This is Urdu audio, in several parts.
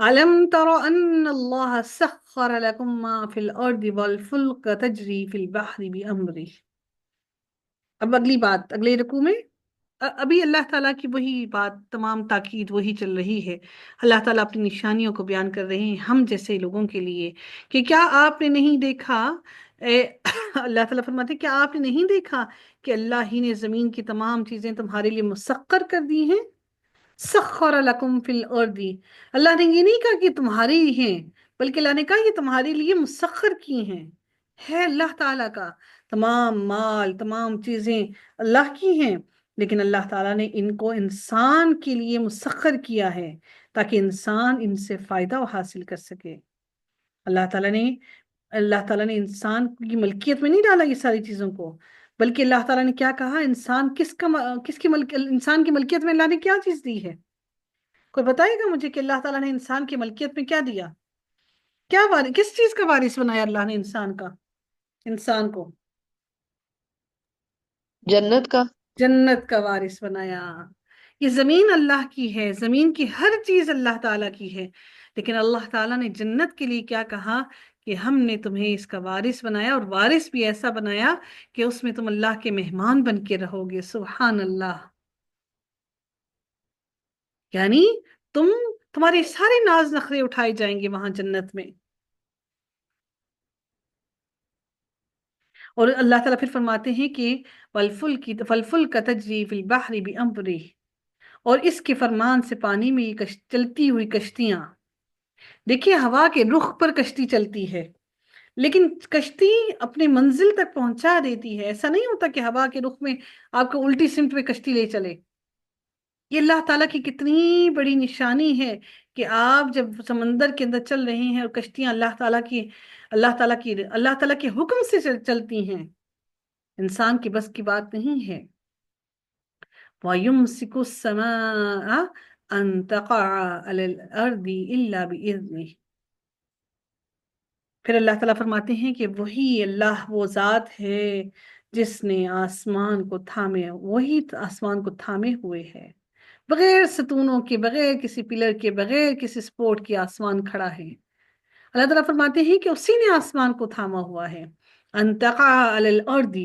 ألم تر أن الله سخر لكم ما في الأرض والفلك تجري في البحر بأمره. اب اگلی بات اگلے رکوع میں ابھی اللہ تعالیٰ کی وہی بات، تمام تاکید وہی چل رہی ہے۔ اللہ تعالیٰ اپنی نشانیوں کو بیان کر رہے ہیں ہم جیسے لوگوں کے لیے کہ کیا آپ نے نہیں دیکھا اللہ تعالیٰ فرماتے ہیں کیا آپ نے نہیں دیکھا کہ اللہ ہی نے زمین کی تمام چیزیں تمہارے لیے مسخر کر دی ہیں۔ سخر لکم فی الارض، اللہ نے یہ نہیں کہا کہ تمہاری ہی ہیں، بلکہ اللہ نے کہا یہ تمہارے لیے مسخر کی ہیں، ہے اللہ تعالیٰ کا۔ تمام مال تمام چیزیں اللہ کی ہیں، لیکن اللہ تعالیٰ نے ان کو انسان کے لیے مسخر کیا ہے تاکہ انسان ان سے فائدہ حاصل کر سکے۔ اللہ تعالیٰ نے اللہ تعالیٰ نے انسان کی ملکیت میں نہیں ڈالا یہ ساری چیزوں کو، بلکہ اللہ تعالیٰ نے کیا کہا، انسان کس کی انسان کی ملکیت میں اللہ نے کیا چیز دی ہے؟ کوئی بتائے گا مجھے کہ اللہ تعالیٰ نے انسان کی ملکیت میں کیا دیا؟ کس چیز کا وارث بنایا اللہ نے انسان کو؟ جنت کا۔ جنت کا وارث بنایا۔ یہ زمین اللہ کی ہے، زمین کی ہر چیز اللہ تعالیٰ کی ہے، لیکن اللہ تعالیٰ نے جنت کے لیے کیا کہا کہ ہم نے تمہیں اس کا وارث بنایا، اور وارث بھی ایسا بنایا کہ اس میں تم اللہ کے مہمان بن کے رہو گے۔ سبحان اللہ! یعنی تمہارے سارے ناز نخرے اٹھائے جائیں گے وہاں جنت میں۔ اور اللہ تعالیٰ پھر فرماتے ہیں کہ فَالْفُلْكَ تَجْرِي فِي الْبَحْرِ بِأَمْرِهِ، اور اس کے فرمان سے پانی میں یہ چلتی ہوئی کشتیاں، دیکھیے ہوا کے رخ پر کشتی چلتی ہے، لیکن کشتی اپنے منزل تک پہنچا دیتی ہے۔ ایسا نہیں ہوتا کہ ہوا کے رخ میں آپ کو الٹی سمت میں کشتی لے چلے۔ یہ اللہ تعالیٰ کی کتنی بڑی نشانی ہے کہ آپ جب سمندر کے اندر چل رہے ہیں اور کشتیاں اللہ تعالیٰ کے حکم سے چلتی ہیں، انسان کی بس کی بات نہیں ہے۔ وَيُمْسِكُ السَّمَاءَ أَن تَقَعَ عَلَى الْأَرْضِ إِلَّا بِإِذْنِهِ۔ پھر اللہ تعالیٰ فرماتے ہیں کہ وہی اللہ وہ ذات ہے جس نے آسمان کو تھامے ہوئے ہے، بغیر ستونوں کے، بغیر کسی پلر کے، بغیر کسی سپورٹ کے آسمان کھڑا ہے۔ اللہ تعالیٰ فرماتے ہیں کہ اسی نے آسمان کو تھاما ہوا ہے۔ ان تقع علی الارض،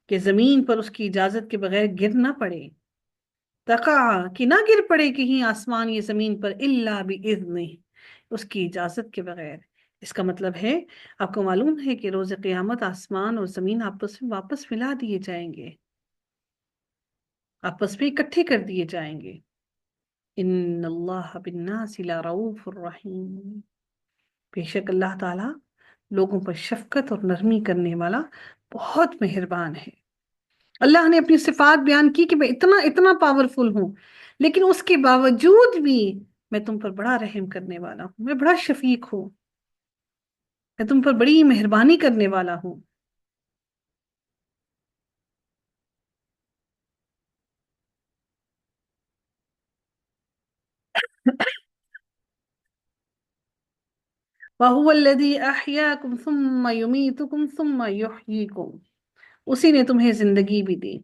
کہ زمین پر اس کی اجازت کے بغیر گر نہ پڑے، تقع کہ نہ گر پڑے کہیں آسمان یہ زمین پر، الا باذنہ، اس کی اجازت کے بغیر۔ اس کا مطلب ہے آپ کو معلوم ہے کہ روز قیامت آسمان اور زمین آپس میں واپس ملا دیے جائیں گے، آپس میں اکٹھے کر دیے جائیں گے۔ ان اللہ بالناس لرؤوف الرحیم، بے شک اللہ تعالیٰ لوگوں پر شفقت اور نرمی کرنے والا بہت مہربان ہے۔ اللہ نے اپنی صفات بیان کی کہ میں اتنا پاورفل ہوں، لیکن اس کے باوجود بھی میں تم پر بڑا رحم کرنے والا ہوں، میں بڑا شفیق ہوں، میں تم پر بڑی مہربانی کرنے والا ہوں۔ وَهُوَ الَّذِي أَحْيَاكُمْ ثُمَّ يُمِيتُكُمْ ثُمَّ يُحْيِيكُمْ، اسی نے تمہیں زندگی بھی دی۔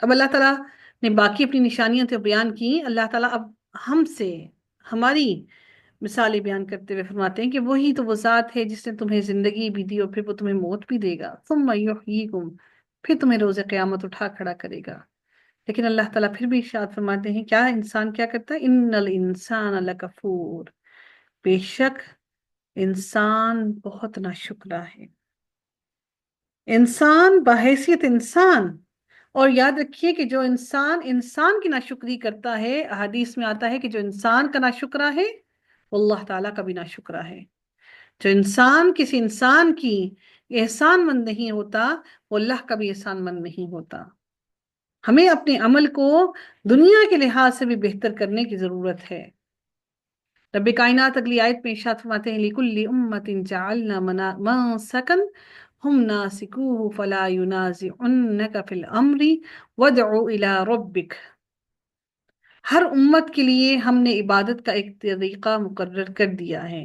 اب اللہ تعالیٰ نے باقی اپنی نشانیاں تو بیان کی، اللہ تعالیٰ اب ہم سے ہماری مثالیں بیان کرتے ہوئے فرماتے ہیں کہ وہی تو وہ ذات ہے جس نے تمہیں زندگی بھی دی اور پھر وہ تمہیں موت بھی دے گا، ثم یحییکم، پھر تمہیں روز قیامت اٹھا کھڑا کرے گا۔ لیکن اللہ تعالیٰ پھر بھی ارشاد فرماتے ہیں کیا انسان کیا کرتا ہے، ان الانسان لکفور، بے شک انسان بہت ناشکرا ہے۔ انسان بحیثیت انسان، اور یاد رکھیے کہ جو انسان کی ناشکری کرتا ہے، احادیث میں آتا ہے کہ جو انسان کا ناشکرا ہے وہ اللہ تعالیٰ کا بھی ناشکرا ہے۔ جو انسان کسی انسان کی احسان مند نہیں ہوتا وہ اللہ کا بھی احسان مند نہیں ہوتا۔ ہمیں اپنے عمل کو دنیا کے لحاظ سے بھی بہتر کرنے کی ضرورت ہے۔ رب کائنات اگلی آیت میں ارشاد فرماتے ہیں لِكُلِّ أُمَّةٍ جَعَلْنَا مَنسَكًا ہم ناسکوہ فلا ینازعنک فی الامر وادع الی ربک، ہر امت کے لیے ہم نے عبادت کا ایک طریقہ مقرر کر دیا ہے۔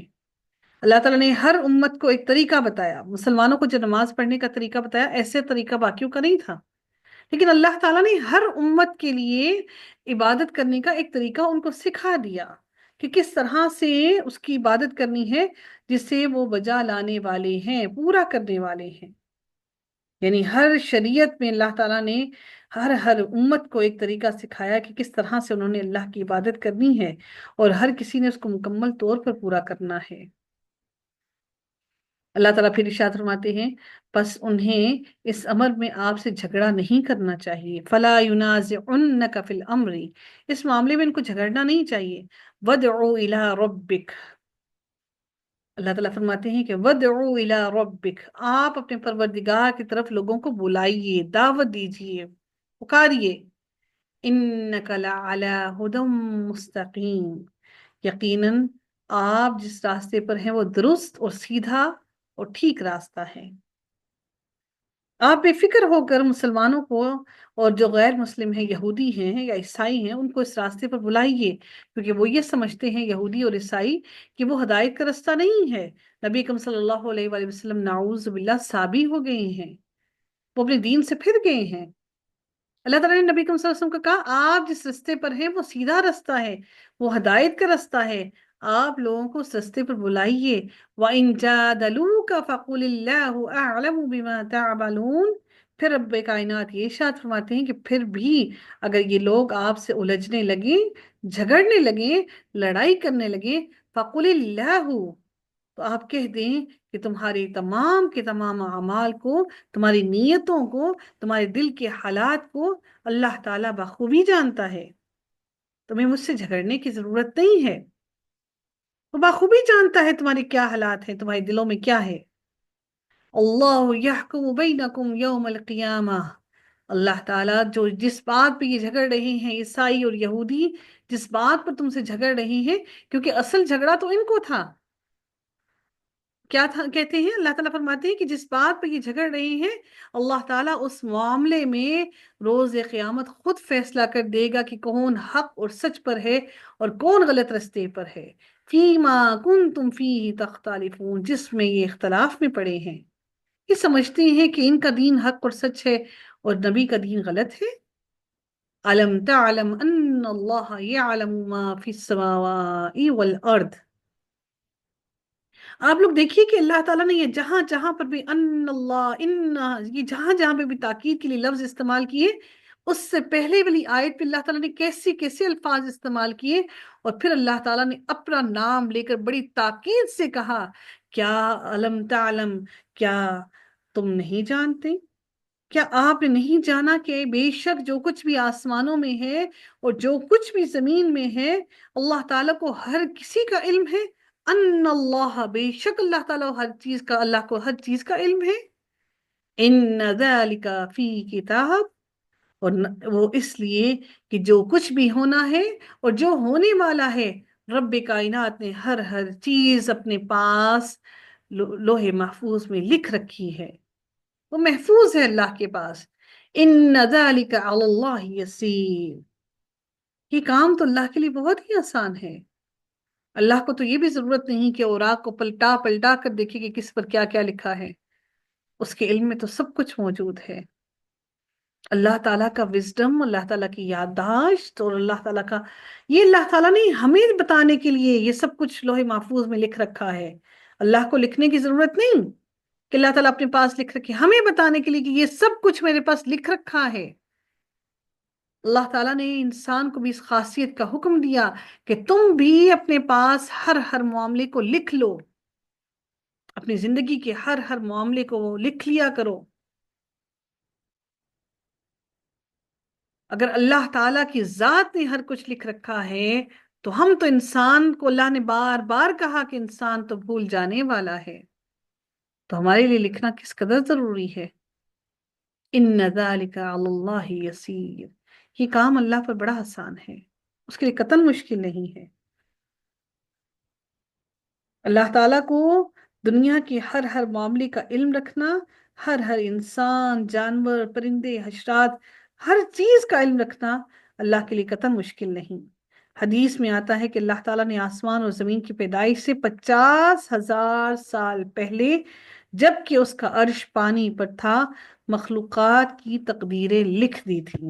اللہ تعالیٰ نے ہر امت کو ایک طریقہ بتایا، مسلمانوں کو جو نماز پڑھنے کا طریقہ بتایا ایسے طریقہ باقیوں کا نہیں تھا، لیکن اللہ تعالیٰ نے ہر امت کے لیے عبادت کرنے کا ایک طریقہ ان کو سکھا دیا کہ کس طرح سے اس کی عبادت کرنی ہے جسے وہ بجا لانے والے ہیں، پورا کرنے والے ہیں۔ یعنی ہر شریعت میں اللہ تعالیٰ نے ہر امت کو ایک طریقہ سکھایا کہ کس طرح سے انہوں نے اللہ کی عبادت کرنی ہے، اور ہر کسی نے اس کو مکمل طور پر پورا کرنا ہے۔ اللہ تعالیٰ پھر ارشاد فرماتے ہیں پس انہیں اس امر میں آپ سے جھگڑا نہیں کرنا چاہیے، فلا ينازعنک فی الامر، اس معاملے میں ان کو جھگڑنا نہیں چاہیے۔ وادعوا الی ربک، اللہ تعالیٰ فرماتے ہیں کہ وادعوا الی ربک، آپ اپنے پروردگار کی طرف لوگوں کو بلائیے، دعوت دیجیے، پکاریے۔ انک لعلی ھدی مستقیم، یقیناً آپ جس راستے پر ہیں وہ درست اور سیدھا اور ٹھیک راستہ ہے۔ آپ بے فکر ہو کر مسلمانوں کو اور جو غیر مسلم ہیں، یہودی ہیں یا عیسائی ہیں، ان کو اس راستے پر بلائیے، کیونکہ وہ یہ سمجھتے ہیں یہودی اور عیسائی کہ وہ ہدایت کا رستہ نہیں ہے۔ نبی اکرم صلی اللہ علیہ وآلہ وسلم نعوذ باللہ صابی ہو گئے ہیں، وہ اپنے دین سے پھر گئے ہیں۔ اللہ تعالیٰ نے نبی اکرم صلی اللہ علیہ وسلم کو کہا آپ جس رستے پر ہیں وہ سیدھا رستہ ہے، وہ ہدایت کا رستہ ہے، آپ لوگوں کو اس رستے پر بلائیے۔ وَإِن جَادَلُوكَ فَقُلِ اللَّهُ أَعْلَمُ بِمَا تَعْمَلُونَ، پھر رب کائنات یہ ارشاد فرماتے ہیں کہ پھر بھی اگر یہ لوگ آپ سے الجھنے لگیں، جھگڑنے لگیں، لڑائی کرنے لگیں، فَقُلِ اللَّهُ، تو آپ کہہ دیں کہ تمہارے تمام کے تمام اعمال کو، تمہاری نیتوں کو، تمہارے دل کے حالات کو اللہ تعالیٰ بخوبی جانتا ہے، تمہیں مجھ سے جھگڑنے کی ضرورت نہیں ہے، وہ بخوبی جانتا ہے تمہارے کیا حالات ہیں، تمہارے دلوں میں کیا ہے۔ اللہ یحکم بینکم یوم القیامہ، اللہ تعالیٰ جو جس بات پہ یہ جھگڑ رہے ہیں عیسائی اور یہودی، جس بات پر تم سے جھگڑ رہے ہیں، کیونکہ اصل جھگڑا تو ان کو تھا، کیا تھا کہتے ہیں، اللہ تعالیٰ فرماتے ہیں کہ جس بات پہ یہ جھگڑ رہے ہیں، اللہ تعالیٰ اس معاملے میں روز قیامت خود فیصلہ کر دے گا کہ کون حق اور سچ پر ہے اور کون غلط رستے پر ہے۔ فیما کنتم فیہ تختلفون، جس میں یہ اختلاف میں پڑے ہیں، یہ سمجھتے ہیں کہ ان کا دین حق اور سچ ہے اور نبی کا دین غلط ہے۔ علم تعلم ان اللہ یعلم ما فی السماوات والارض، آپ لوگ دیکھیے کہ اللہ تعالیٰ نے یہ جہاں جہاں پر بھی ان اللہ ان، یہ جہاں جہاں پہ بھی تاکید کے لیے لفظ استعمال کیے، اس سے پہلے والی آیت پہ اللہ تعالیٰ نے کیسے کیسے الفاظ استعمال کیے، اور پھر اللہ تعالیٰ نے اپنا نام لے کر بڑی تاکید سے کہا، کیا علم تعلم، کیا تم نہیں جانتے، کیا آپ نے نہیں جانا کہ بے شک جو کچھ بھی آسمانوں میں ہے اور جو کچھ بھی زمین میں ہے، اللہ تعالیٰ کو ہر کسی کا علم ہے۔ ان اللہ، بے شک اللہ تعالیٰ ہر چیز کا، اللہ کو ہر چیز کا علم ہے۔ ان ذالک فی کتاب، اور وہ اس لیے کہ جو کچھ بھی ہونا ہے اور جو ہونے والا ہے، رب کائنات نے ہر چیز اپنے پاس لوح محفوظ میں لکھ رکھی ہے، وہ محفوظ ہے اللہ کے پاس۔ ان ذالک علی اللہ یسیر، یہ کام تو اللہ کے لیے بہت ہی آسان ہے۔ اللہ کو تو یہ بھی ضرورت نہیں کہ اوراق کو پلٹا پلٹا کر دیکھے کہ کس پر کیا کیا لکھا ہے، اس کے علم میں تو سب کچھ موجود ہے۔ اللہ تعالیٰ کا وزڈم، اللہ تعالیٰ کی یادداشت، اور اللہ تعالیٰ کا یہ، اللہ تعالیٰ نے ہمیں بتانے کے لیے یہ سب کچھ لوح محفوظ میں لکھ رکھا ہے۔ اللہ کو لکھنے کی ضرورت نہیں کہ اللہ تعالیٰ اپنے پاس لکھ رکھے، ہمیں بتانے کے لیے کہ یہ سب کچھ میرے پاس لکھ رکھا ہے۔ اللہ تعالیٰ نے انسان کو بھی اس خاصیت کا حکم دیا کہ تم بھی اپنے پاس ہر معاملے کو لکھ لو، اپنی زندگی کے ہر معاملے کو لکھ لیا کرو۔ اگر اللہ تعالیٰ کی ذات نے ہر کچھ لکھ رکھا ہے، تو ہم تو انسان کو اللہ نے بار بار کہا کہ انسان تو بھول جانے والا ہے، تو ہمارے لیے لکھنا کس قدر ضروری ہے۔ ان ذالک علی اللہ یسیر، یہ کام اللہ پر بڑا آسان ہے، اس کے لیے قطعاً مشکل نہیں ہے۔ اللہ تعالیٰ کو دنیا کے ہر معاملے کا علم رکھنا، ہر انسان، جانور، پرندے، حشرات، ہر چیز کا علم رکھنا اللہ کے لیے قطعاً مشکل نہیں۔ حدیث میں آتا ہے کہ اللہ تعالیٰ نے آسمان اور زمین کی پیدائش سے 50,000 سال پہلے، جب کہ اس کا عرش پانی پر تھا، مخلوقات کی تقدیریں لکھ دی تھیں۔